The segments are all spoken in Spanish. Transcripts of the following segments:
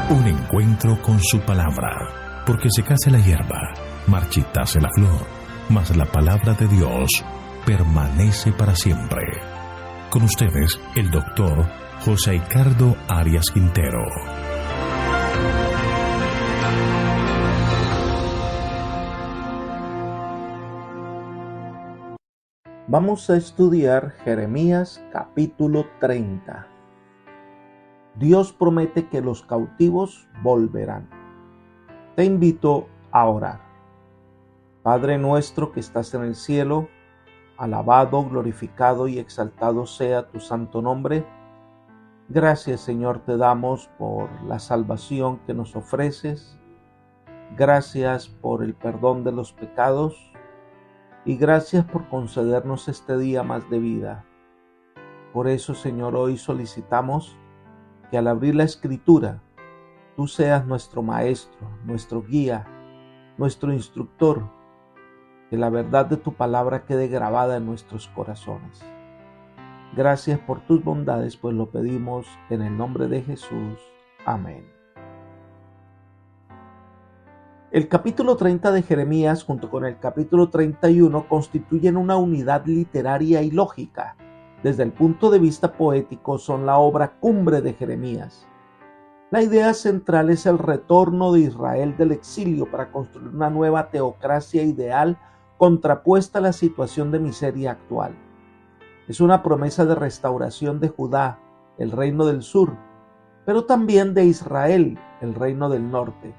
Un encuentro con su palabra, porque secase la hierba, marchitase la flor, mas la palabra de Dios permanece para siempre. Con ustedes, el doctor José Ricardo Arias Quintero. Vamos a estudiar Jeremías capítulo 30. Dios promete que los cautivos volverán. Te invito a orar. Padre nuestro que estás en el cielo, alabado, glorificado y exaltado sea tu santo nombre. Gracias, Señor, te damos por la salvación que nos ofreces. Gracias por el perdón de los pecados. Y gracias por concedernos este día más de vida. Por eso, Señor, hoy solicitamos que al abrir la Escritura, tú seas nuestro maestro, nuestro guía, nuestro instructor, que la verdad de tu palabra quede grabada en nuestros corazones. Gracias por tus bondades, pues lo pedimos en el nombre de Jesús. Amén. El capítulo 30 de Jeremías junto con el capítulo 31 constituyen una unidad literaria y lógica. Desde el punto de vista poético son la obra cumbre de Jeremías. La idea central es el retorno de Israel del exilio para construir una nueva teocracia ideal contrapuesta a la situación de miseria actual. Es una promesa de restauración de Judá, el reino del sur, pero también de Israel, el reino del norte.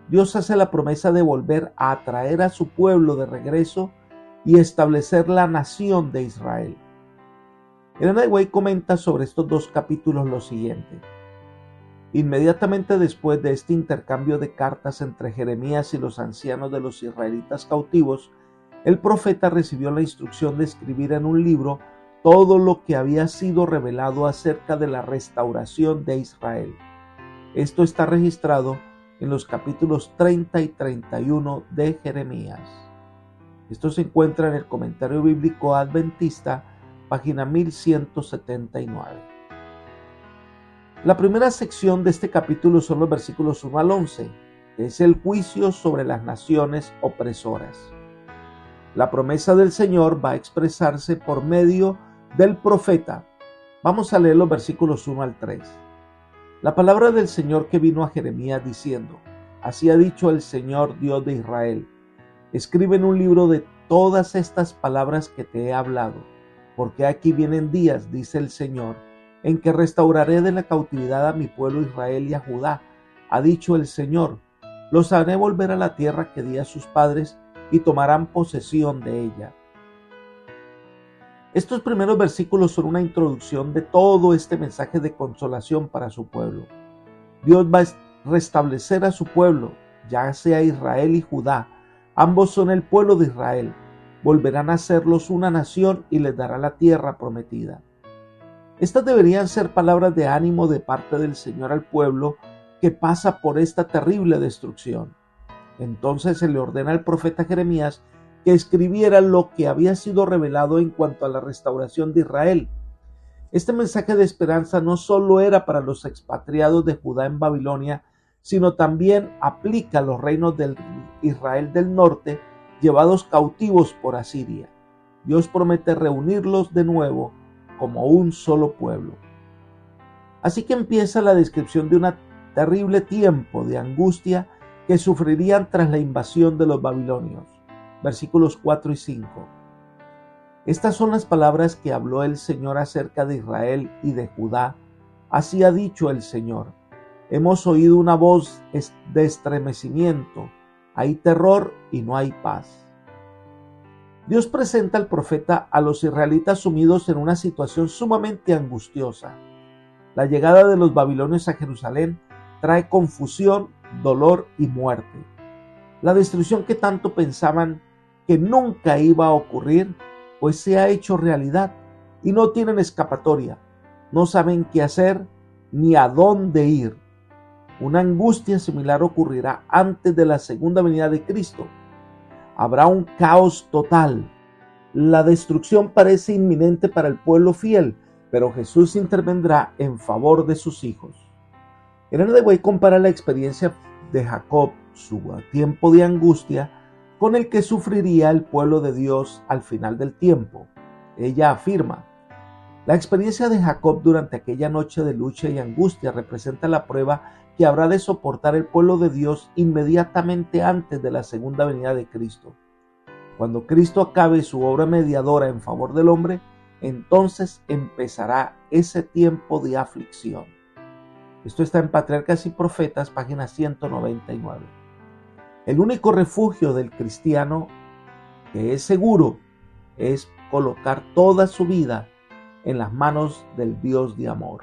Dios hace la promesa de volver a atraer a su pueblo de regreso y establecer la nación de Israel. Ellen White comenta sobre estos dos capítulos lo siguiente. Inmediatamente después de este intercambio de cartas entre Jeremías y los ancianos de los israelitas cautivos, el profeta recibió la instrucción de escribir en un libro todo lo que había sido revelado acerca de la restauración de Israel. Esto está registrado en los capítulos 30 y 31 de Jeremías. Esto se encuentra en el Comentario Bíblico Adventista, página 1179. La primera sección de este capítulo son los versículos 1 al 11, que es el juicio sobre las naciones opresoras. La promesa del Señor va a expresarse por medio del profeta. Vamos a leer los versículos 1 al 3. La palabra del Señor que vino a Jeremías diciendo: Así ha dicho el Señor Dios de Israel: escribe en un libro de todas estas palabras que te he hablado, porque aquí vienen días, dice el Señor, en que restauraré de la cautividad a mi pueblo Israel y a Judá, ha dicho el Señor. Los haré volver a la tierra que di a sus padres y tomarán posesión de ella. Estos primeros versículos son una introducción de todo este mensaje de consolación para su pueblo. Dios va a restablecer a su pueblo, ya sea Israel y Judá. Ambos son el pueblo de Israel. Volverán a serlos una nación y les dará la tierra prometida. Estas deberían ser palabras de ánimo de parte del Señor al pueblo que pasa por esta terrible destrucción. Entonces se le ordena al profeta Jeremías que escribiera lo que había sido revelado en cuanto a la restauración de Israel. Este mensaje de esperanza no solo era para los expatriados de Judá en Babilonia, sino también aplica a los reinos del Israel del norte, llevados cautivos por Asiria. Dios promete reunirlos de nuevo como un solo pueblo. Así que empieza la descripción de un terrible tiempo de angustia que sufrirían tras la invasión de los babilonios. Versículos 4 y 5. Estas son las palabras que habló el Señor acerca de Israel y de Judá. Así ha dicho el Señor: hemos oído una voz de estremecimiento, hay terror y no hay paz. Dios presenta al profeta a los israelitas sumidos en una situación sumamente angustiosa. La llegada de los babilonios a Jerusalén trae confusión, dolor y muerte. La destrucción que tanto pensaban que nunca iba a ocurrir, pues se ha hecho realidad y no tienen escapatoria. No saben qué hacer ni a dónde ir. Una angustia similar ocurrirá antes de la segunda venida de Cristo. Habrá un caos total. La destrucción parece inminente para el pueblo fiel, pero Jesús intervendrá en favor de sus hijos. Elena de White compara la experiencia de Jacob, su tiempo de angustia, con el que sufriría el pueblo de Dios al final del tiempo. Ella afirma: la experiencia de Jacob durante aquella noche de lucha y angustia representa la prueba que habrá de soportar el pueblo de Dios inmediatamente antes de la segunda venida de Cristo. Cuando Cristo acabe su obra mediadora en favor del hombre, entonces empezará ese tiempo de aflicción. Esto está en Patriarcas y Profetas, página 199. El único refugio del cristiano que es seguro es colocar toda su vida en las manos del Dios de amor.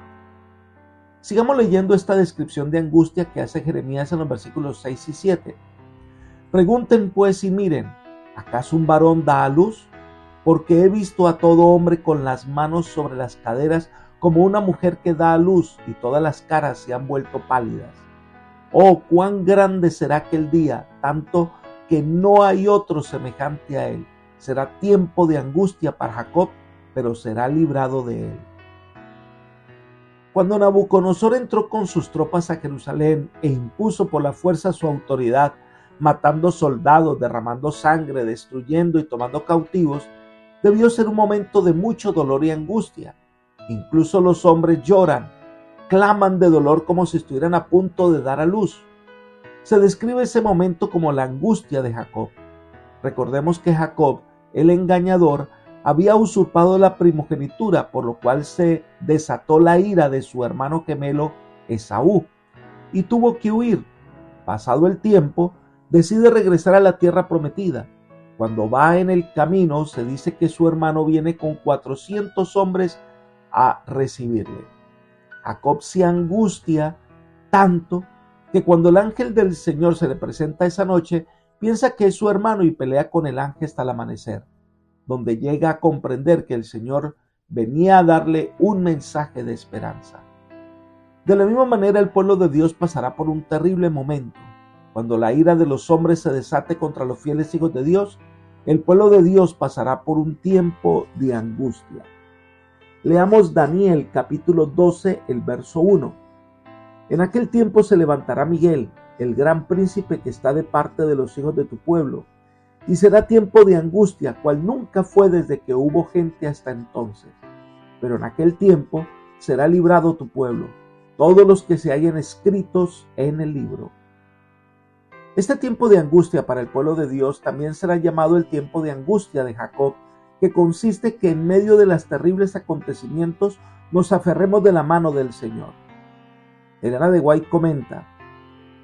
Sigamos leyendo esta descripción de angustia que hace Jeremías en los versículos 6 y 7. Pregunten pues y miren, ¿acaso un varón da a luz? Porque he visto a todo hombre con las manos sobre las caderas como una mujer que da a luz, y todas las caras se han vuelto pálidas. Oh, cuán grande será aquel día, tanto que no hay otro semejante a él. Será tiempo de angustia para Jacob, pero será librado de él. Cuando Nabucodonosor entró con sus tropas a Jerusalén e impuso por la fuerza su autoridad, matando soldados, derramando sangre, destruyendo y tomando cautivos, debió ser un momento de mucho dolor y angustia. Incluso los hombres lloran, claman de dolor como si estuvieran a punto de dar a luz. Se describe ese momento como la angustia de Jacob. Recordemos que Jacob, el engañador, había usurpado la primogenitura, por lo cual se desató la ira de su hermano gemelo Esaú y tuvo que huir. Pasado el tiempo, decide regresar a la tierra prometida. Cuando va en el camino, se dice que su hermano viene con 400 hombres a recibirle. Jacob se angustia tanto que cuando el ángel del Señor se le presenta esa noche, piensa que es su hermano y pelea con el ángel hasta el amanecer, donde llega a comprender que el Señor venía a darle un mensaje de esperanza. De la misma manera, el pueblo de Dios pasará por un terrible momento. Cuando la ira de los hombres se desate contra los fieles hijos de Dios, el pueblo de Dios pasará por un tiempo de angustia. Leamos Daniel capítulo 12, el verso 1. En aquel tiempo se levantará Miguel, el gran príncipe que está de parte de los hijos de tu pueblo, y será tiempo de angustia, cual nunca fue desde que hubo gente hasta entonces. Pero en aquel tiempo será librado tu pueblo, todos los que se hallen escritos en el libro. Este tiempo de angustia para el pueblo de Dios también será llamado el tiempo de angustia de Jacob, que consiste que en medio de los terribles acontecimientos nos aferremos de la mano del Señor. Elena de White comenta: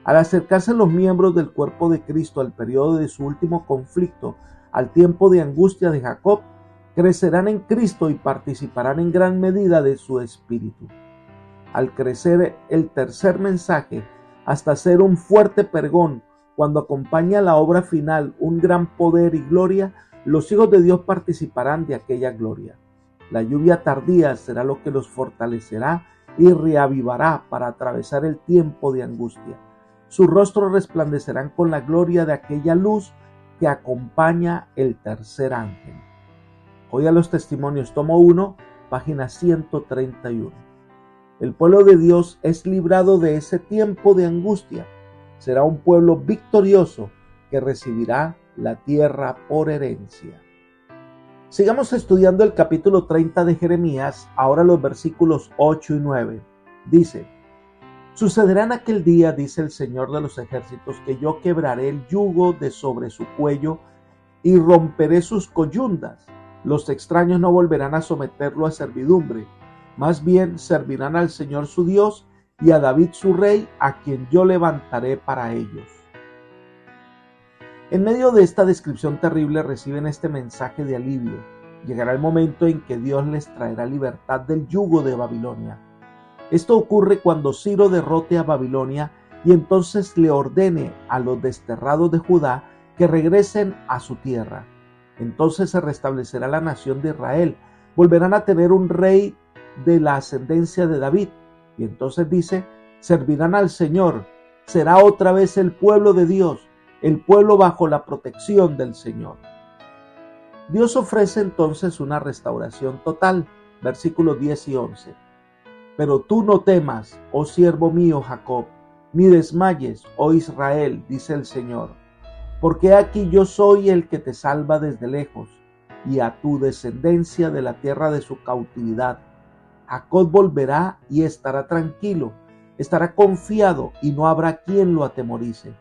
al acercarse los miembros del cuerpo de Cristo al periodo de su último conflicto, al tiempo de angustia de Jacob, crecerán en Cristo y participarán en gran medida de su espíritu. Al crecer el tercer mensaje hasta ser un fuerte pregón, cuando acompaña la obra final un gran poder y gloria, los hijos de Dios participarán de aquella gloria. La lluvia tardía será lo que los fortalecerá y reavivará para atravesar el tiempo de angustia. Sus rostros resplandecerán con la gloria de aquella luz que acompaña el tercer ángel. Oiga los testimonios, tomo 1, página 131. El pueblo de Dios es librado de ese tiempo de angustia. Será un pueblo victorioso que recibirá la tierra por herencia. Sigamos estudiando el capítulo 30 de Jeremías, ahora los versículos 8 y 9. Dice: sucederá en aquel día, dice el Señor de los ejércitos, que yo quebraré el yugo de sobre su cuello y romperé sus coyundas. Los extraños no volverán a someterlo a servidumbre, más bien servirán al Señor su Dios y a David su rey, a quien yo levantaré para ellos. En medio de esta descripción terrible reciben este mensaje de alivio. Llegará el momento en que Dios les traerá libertad del yugo de Babilonia. Esto ocurre cuando Ciro derrote a Babilonia y entonces le ordene a los desterrados de Judá que regresen a su tierra. Entonces se restablecerá la nación de Israel. Volverán a tener un rey de la ascendencia de David. Y entonces dice: servirán al Señor. Será otra vez el pueblo de Dios, el pueblo bajo la protección del Señor. Dios ofrece entonces una restauración total. Versículos 10 y 11. Pero tú no temas, oh siervo mío Jacob, ni desmayes, oh Israel, dice el Señor. Porque aquí yo soy el que te salva desde lejos, y a tu descendencia de la tierra de su cautividad. Jacob volverá y estará tranquilo, estará confiado y no habrá quien lo atemorice.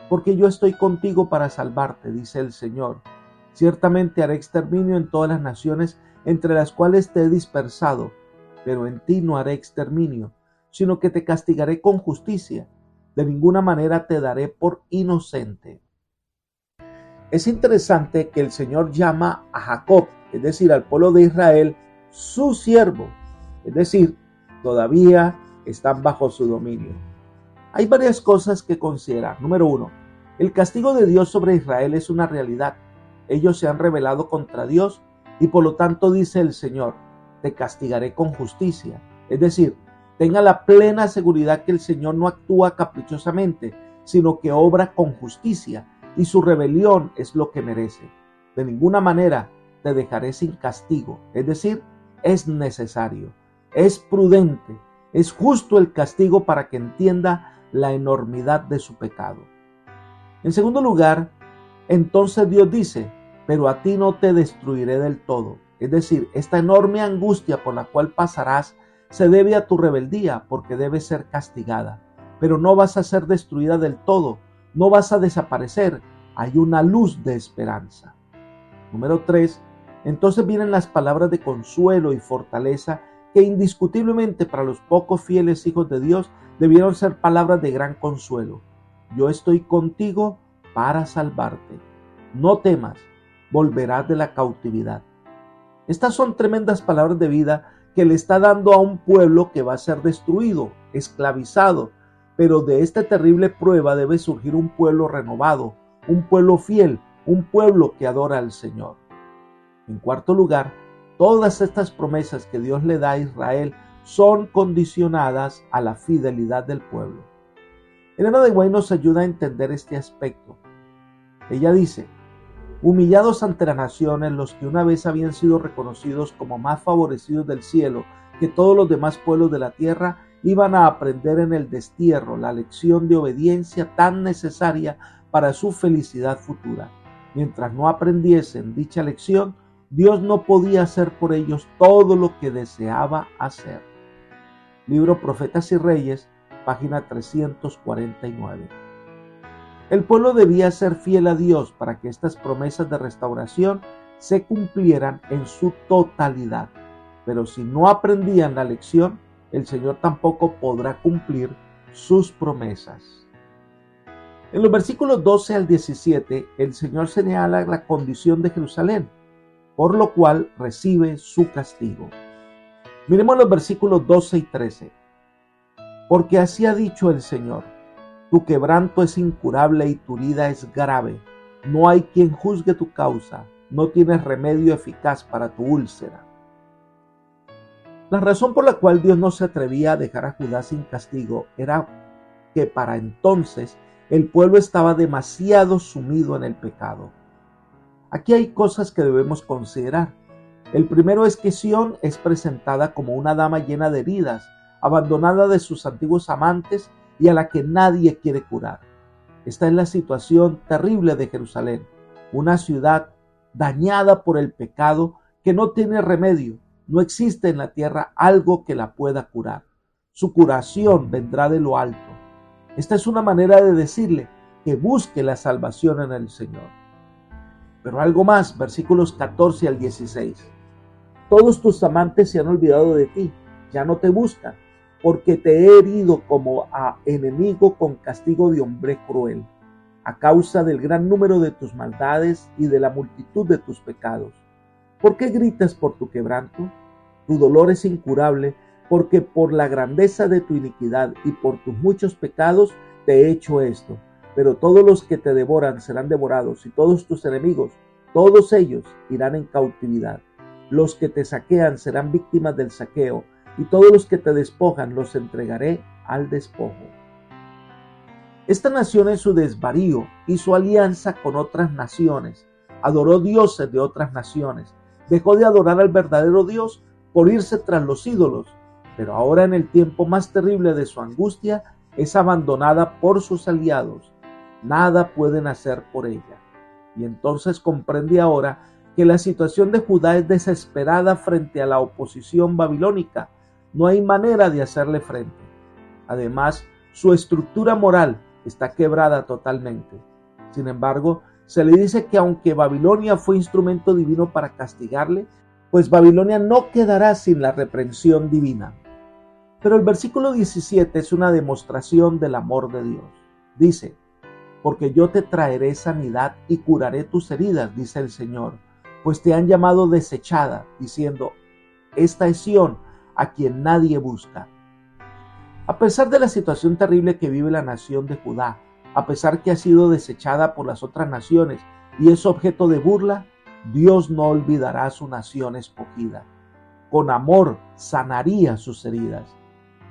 Porque yo estoy contigo para salvarte, dice el Señor. Ciertamente haré exterminio en todas las naciones entre las cuales te he dispersado, pero en ti no haré exterminio, sino que te castigaré con justicia. De ninguna manera te daré por inocente. Es interesante que el Señor llama a Jacob, es decir, al pueblo de Israel, su siervo. Es decir, todavía están bajo su dominio. Hay varias cosas que considerar. Número 1. El castigo de Dios sobre Israel es una realidad. Ellos se han rebelado contra Dios y por lo tanto dice el Señor, te castigaré con justicia. Es decir, tenga la plena seguridad que el Señor no actúa caprichosamente, sino que obra con justicia y su rebelión es lo que merece. De ninguna manera te dejaré sin castigo. Es decir, es necesario, es prudente, es justo el castigo para que entienda la enormidad de su pecado. En segundo lugar, entonces Dios dice, pero a ti no te destruiré del todo. Es decir, esta enorme angustia por la cual pasarás se debe a tu rebeldía porque debes ser castigada. Pero no vas a ser destruida del todo, no vas a desaparecer. Hay una luz de esperanza. Número 3. Entonces vienen las palabras de consuelo y fortaleza que indiscutiblemente para los pocos fieles hijos de Dios debieron ser palabras de gran consuelo. Yo estoy contigo para salvarte. No temas, volverás de la cautividad. Estas son tremendas palabras de vida que le está dando a un pueblo que va a ser destruido, esclavizado, pero de esta terrible prueba debe surgir un pueblo renovado, un pueblo fiel, un pueblo que adora al Señor. En cuarto lugar, todas estas promesas que Dios le da a Israel son condicionadas a la fidelidad del pueblo. Elena de White nos ayuda a entender este aspecto. Ella dice, humillados ante las naciones, los que una vez habían sido reconocidos como más favorecidos del cielo que todos los demás pueblos de la tierra, iban a aprender en el destierro la lección de obediencia tan necesaria para su felicidad futura. Mientras no aprendiesen dicha lección, Dios no podía hacer por ellos todo lo que deseaba hacer. Libro Profetas y Reyes, página 349. El pueblo debía ser fiel a Dios para que estas promesas de restauración se cumplieran en su totalidad. Pero si no aprendían la lección, el Señor tampoco podrá cumplir sus promesas. En los versículos 12 al 17, el Señor señala la condición de Jerusalén, por lo cual recibe su castigo. Miremos los versículos 12 y 13. Porque así ha dicho el Señor, tu quebranto es incurable y tu herida es grave. No hay quien juzgue tu causa, no tienes remedio eficaz para tu úlcera. La razón por la cual Dios no se atrevía a dejar a Judá sin castigo era que para entonces el pueblo estaba demasiado sumido en el pecado. Aquí hay cosas que debemos considerar. El primero es que Sión es presentada como una dama llena de heridas, abandonada de sus antiguos amantes y a la que nadie quiere curar. Esta es la situación terrible de Jerusalén, una ciudad dañada por el pecado que no tiene remedio. No existe en la tierra algo que la pueda curar. Su curación vendrá de lo alto. Esta es una manera de decirle que busque la salvación en el Señor. Pero algo más, versículos 14 al 16. Todos tus amantes se han olvidado de ti, ya no te buscan, porque te he herido como a enemigo con castigo de hombre cruel, a causa del gran número de tus maldades y de la multitud de tus pecados. ¿Por qué gritas por tu quebranto? Tu dolor es incurable, porque por la grandeza de tu iniquidad y por tus muchos pecados te he hecho esto. Pero todos los que te devoran serán devorados, y todos tus enemigos, todos ellos irán en cautividad. Los que te saquean serán víctimas del saqueo, y todos los que te despojan los entregaré al despojo. Esta nación en su desvarío hizo alianza con otras naciones, adoró dioses de otras naciones, dejó de adorar al verdadero Dios por irse tras los ídolos, pero ahora en el tiempo más terrible de su angustia es abandonada por sus aliados. Nada pueden hacer por ella. Y entonces comprende ahora que la situación de Judá es desesperada frente a la oposición babilónica. No hay manera de hacerle frente. Además, su estructura moral está quebrada totalmente. Sin embargo, se le dice que aunque Babilonia fue instrumento divino para castigarle, pues Babilonia no quedará sin la reprensión divina. Pero el versículo 17 es una demostración del amor de Dios. Dice: porque yo te traeré sanidad y curaré tus heridas, dice el Señor, pues te han llamado desechada, diciendo: esta es Sión, a quien nadie busca. A pesar de la situación terrible que vive la nación de Judá, a pesar que ha sido desechada por las otras naciones y es objeto de burla, Dios no olvidará a su nación escogida. Con amor sanaría sus heridas.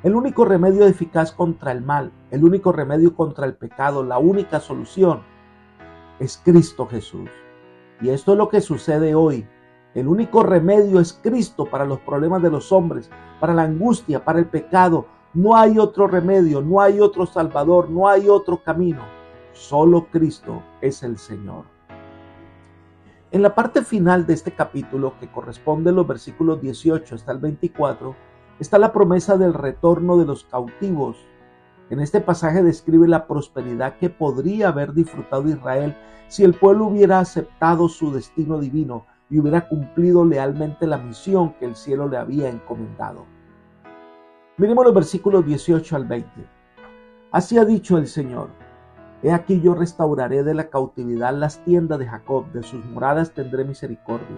El único remedio eficaz contra el mal, el único remedio contra el pecado, la única solución es Cristo Jesús. Y esto es lo que sucede hoy. El único remedio es Cristo para los problemas de los hombres, para la angustia, para el pecado. No hay otro remedio, no hay otro Salvador, no hay otro camino. Solo Cristo es el Señor. En la parte final de este capítulo, que corresponde a los versículos 18 hasta el 24, está la promesa del retorno de los cautivos. En este pasaje describe la prosperidad que podría haber disfrutado Israel si el pueblo hubiera aceptado su destino divino y hubiera cumplido lealmente la misión que el cielo le había encomendado. Miremos los versículos 18 al 20. Así ha dicho el Señor: he aquí yo restauraré de la cautividad las tiendas de Jacob, de sus moradas tendré misericordia.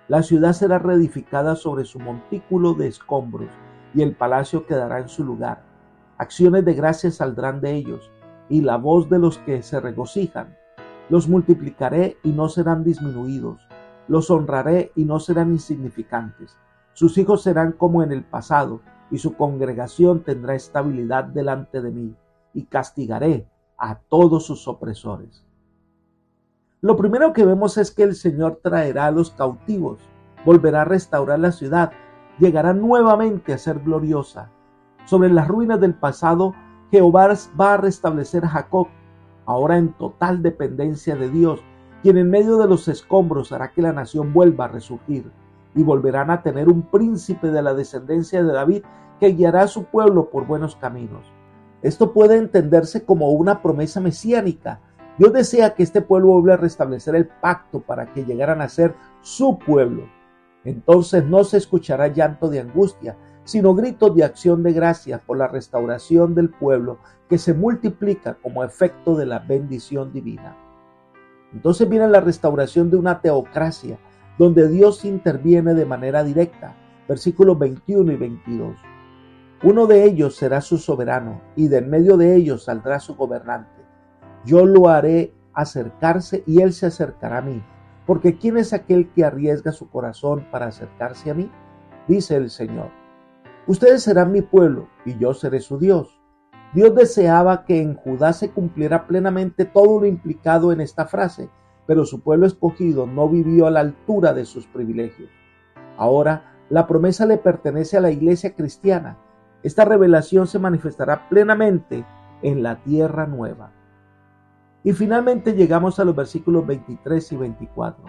La ciudad será reedificada sobre su montículo de escombros, y el palacio quedará en su lugar. Acciones de gracia saldrán de ellos, y la voz de los que se regocijan. Los multiplicaré y no serán disminuidos. Los honraré y no serán insignificantes. Sus hijos serán como en el pasado, y su congregación tendrá estabilidad delante de mí, y castigaré a todos sus opresores. Lo primero que vemos es que el Señor traerá a los cautivos, volverá a restaurar la ciudad, llegará nuevamente a ser gloriosa. Sobre las ruinas del pasado, Jehová va a restablecer a Jacob, ahora en total dependencia de Dios, quien en medio de los escombros hará que la nación vuelva a resurgir, y volverán a tener un príncipe de la descendencia de David que guiará a su pueblo por buenos caminos. Esto puede entenderse como una promesa mesiánica. Dios desea que este pueblo vuelva a restablecer el pacto para que llegaran a ser su pueblo. Entonces no se escuchará llanto de angustia, sino gritos de acción de gracias por la restauración del pueblo que se multiplica como efecto de la bendición divina. Entonces viene la restauración de una teocracia, donde Dios interviene de manera directa. Versículos 21 y 22. Uno de ellos será su soberano, y de en medio de ellos saldrá su gobernante. Yo lo haré acercarse y él se acercará a mí, porque ¿quién es aquel que arriesga su corazón para acercarse a mí? Dice el Señor. Ustedes serán mi pueblo y yo seré su Dios. Dios deseaba que en Judá se cumpliera plenamente todo lo implicado en esta frase, pero su pueblo escogido no vivió a la altura de sus privilegios. Ahora, la promesa le pertenece a la iglesia cristiana. Esta revelación se manifestará plenamente en la tierra nueva. Y finalmente llegamos a los versículos 23 y 24.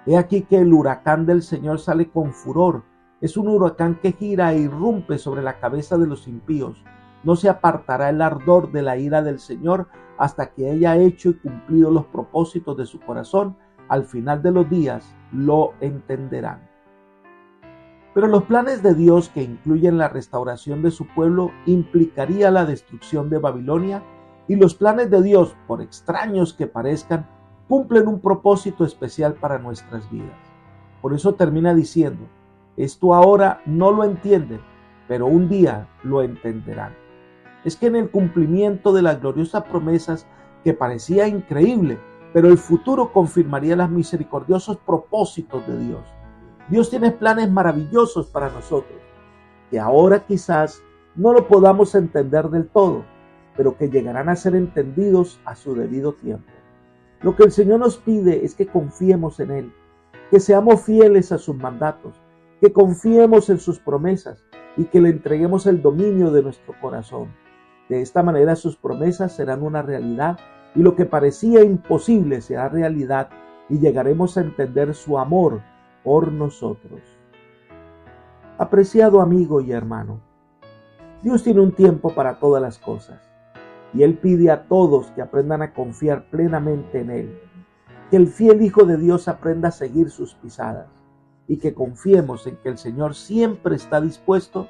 He aquí que el huracán del Señor sale con furor. Es un huracán que gira e irrumpe sobre la cabeza de los impíos. No se apartará el ardor de la ira del Señor hasta que haya hecho y cumplido los propósitos de su corazón. Al final de los días lo entenderán. Pero los planes de Dios, que incluyen la restauración de su pueblo, implicaría la destrucción de Babilonia, y los planes de Dios, por extraños que parezcan, cumplen un propósito especial para nuestras vidas. Por eso termina diciendo: esto ahora no lo entienden, pero un día lo entenderán. Es que en el cumplimiento de las gloriosas promesas, que parecía increíble, pero el futuro confirmaría los misericordiosos propósitos de Dios. Dios tiene planes maravillosos para nosotros, que ahora quizás no lo podamos entender del todo, pero que llegarán a ser entendidos a su debido tiempo. Lo que el Señor nos pide es que confiemos en Él, que seamos fieles a sus mandatos, que confiemos en sus promesas y que le entreguemos el dominio de nuestro corazón. De esta manera sus promesas serán una realidad y lo que parecía imposible será realidad y llegaremos a entender su amor por nosotros. Apreciado amigo y hermano, Dios tiene un tiempo para todas las cosas y Él pide a todos que aprendan a confiar plenamente en Él, que el fiel Hijo de Dios aprenda a seguir sus pisadas y que confiemos en que el Señor siempre está dispuesto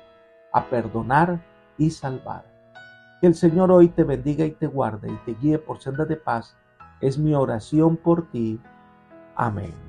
a perdonar y salvar. Que el Señor hoy te bendiga y te guarde y te guíe por sendas de paz. Es mi oración por ti. Amén.